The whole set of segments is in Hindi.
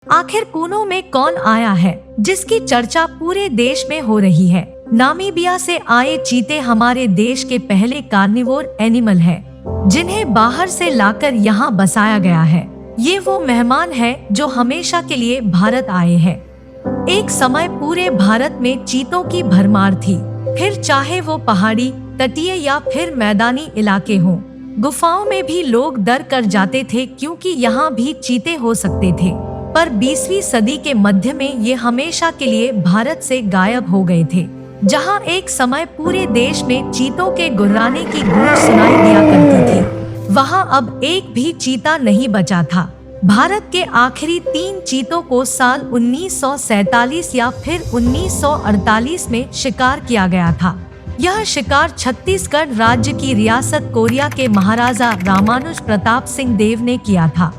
आखिर कूनो में कौन आया है जिसकी चर्चा पूरे देश में हो रही है। नामीबिया से आए चीते हमारे देश के पहले कार्निवोर एनिमल है जिन्हें बाहर से लाकर यहाँ बसाया गया है। ये वो मेहमान है जो हमेशा के लिए भारत आए हैं। एक समय पूरे भारत में चीतों की भरमार थी, फिर चाहे वो पहाड़ी, तटीय या फिर मैदानी इलाके हों। गुफाओं में भी लोग डर कर जाते थे क्योंकि यहाँ भी चीते हो सकते थे। पर 20वीं सदी के मध्य में ये हमेशा के लिए भारत से गायब हो गए थे। जहाँ एक समय पूरे देश में चीतों के गुर्राने की गूंज सुनाई दिया करती थी, वहाँ अब एक भी चीता नहीं बचा था। भारत के आखिरी 3 चीतों को साल 1947 या फिर 1948 में शिकार किया गया था। यह शिकार छत्तीसगढ़ राज्य की रियासत कोरिया के महाराजा रामानुज प्रताप सिंह देव ने किया था।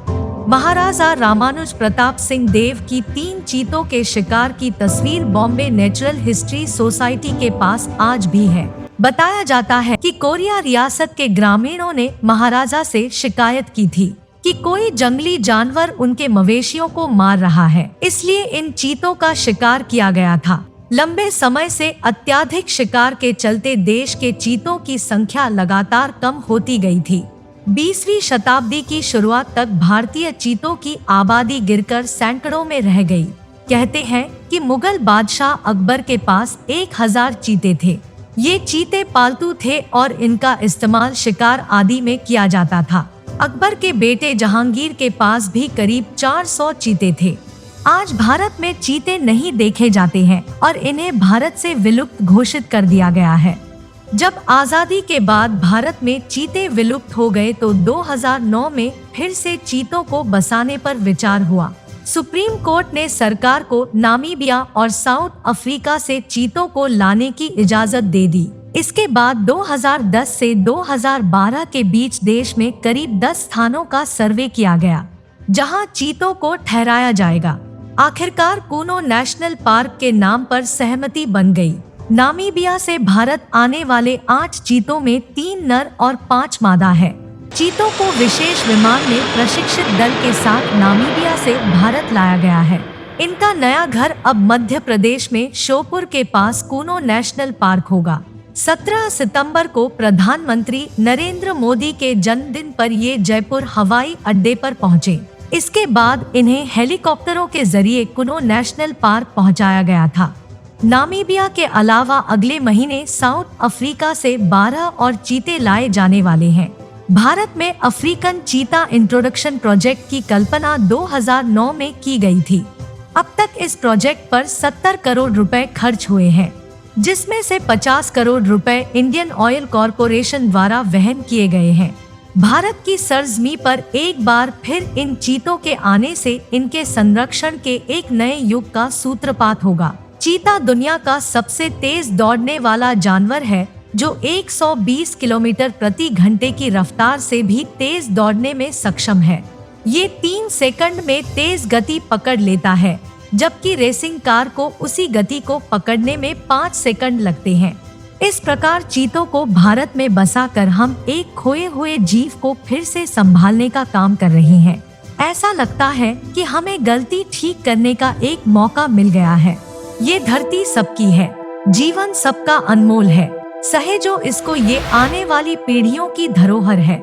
महाराजा रामानुज प्रताप सिंह देव की 3 चीतों के शिकार की तस्वीर बॉम्बे नेचुरल हिस्ट्री सोसाइटी के पास आज भी है। बताया जाता है कि कोरिया रियासत के ग्रामीणों ने महाराजा से शिकायत की थी कि कोई जंगली जानवर उनके मवेशियों को मार रहा है, इसलिए इन चीतों का शिकार किया गया था। लंबे समय से अत्यधिक शिकार के चलते देश के चीतों की संख्या लगातार कम होती गई थी। 20वीं शताब्दी की शुरुआत तक भारतीय चीतों की आबादी गिरकर सैकड़ों में रह गई। कहते हैं कि मुगल बादशाह अकबर के पास 1000 चीते थे। ये चीते पालतू थे और इनका इस्तेमाल शिकार आदि में किया जाता था। अकबर के बेटे जहांगीर के पास भी करीब 400 चीते थे। आज भारत में चीते नहीं देखे जाते हैं और इन्हें भारत से विलुप्त घोषित कर दिया गया है। जब आजादी के बाद भारत में चीते विलुप्त हो गए तो 2009 में फिर से चीतों को बसाने पर विचार हुआ। सुप्रीम कोर्ट ने सरकार को नामीबिया और साउथ अफ्रीका से चीतों को लाने की इजाजत दे दी। इसके बाद 2010 से 2012 के बीच देश में करीब 10 स्थानों का सर्वे किया गया जहां चीतों को ठहराया जाएगा। आखिरकार कूनो नेशनल पार्क के नाम पर सहमति बन गई। नामीबिया से भारत आने वाले 8 चीतों में 3 नर और 5 मादा है। चीतों को विशेष विमान में प्रशिक्षित दल के साथ नामीबिया से भारत लाया गया है। इनका नया घर अब मध्य प्रदेश में श्योपुर के पास कूनो नेशनल पार्क होगा। 17 सितंबर को प्रधानमंत्री नरेंद्र मोदी के जन्मदिन पर ये जयपुर हवाई अड्डे पर पहुंचे। इसके बाद इन्हें हेलीकॉप्टरों के जरिए कूनो नेशनल पार्क पहुंचाया गया था। नामीबिया के अलावा अगले महीने साउथ अफ्रीका से 12 और चीते लाए जाने वाले हैं। भारत में अफ्रीकन चीता इंट्रोडक्शन प्रोजेक्ट की कल्पना 2009 में की गई थी। अब तक इस प्रोजेक्ट पर 70 करोड़ रुपए खर्च हुए हैं, जिसमें से 50 करोड़ रुपए इंडियन ऑयल कॉरपोरेशन द्वारा वहन किए गए हैं। भारत की सरजमी पर एक बार फिर इन चीतों के आने से इनके संरक्षण के एक नए युग का सूत्रपात होगा। चीता दुनिया का सबसे तेज दौड़ने वाला जानवर है, जो 120 किलोमीटर प्रति घंटे की रफ्तार से भी तेज दौड़ने में सक्षम है। ये 3 सेकंड में तेज गति पकड़ लेता है, जबकि रेसिंग कार को उसी गति को पकड़ने में 5 सेकंड लगते हैं। इस प्रकार चीतों को भारत में बसाकर हम एक खोए हुए जीव को फिर से संभालने का काम कर रहे हैं। ऐसा लगता है कि हमें गलती ठीक करने का एक मौका मिल गया है। ये धरती सबकी है, जीवन सबका अनमोल है। सहेजो इसको, ये आने वाली पीढ़ियों की धरोहर है।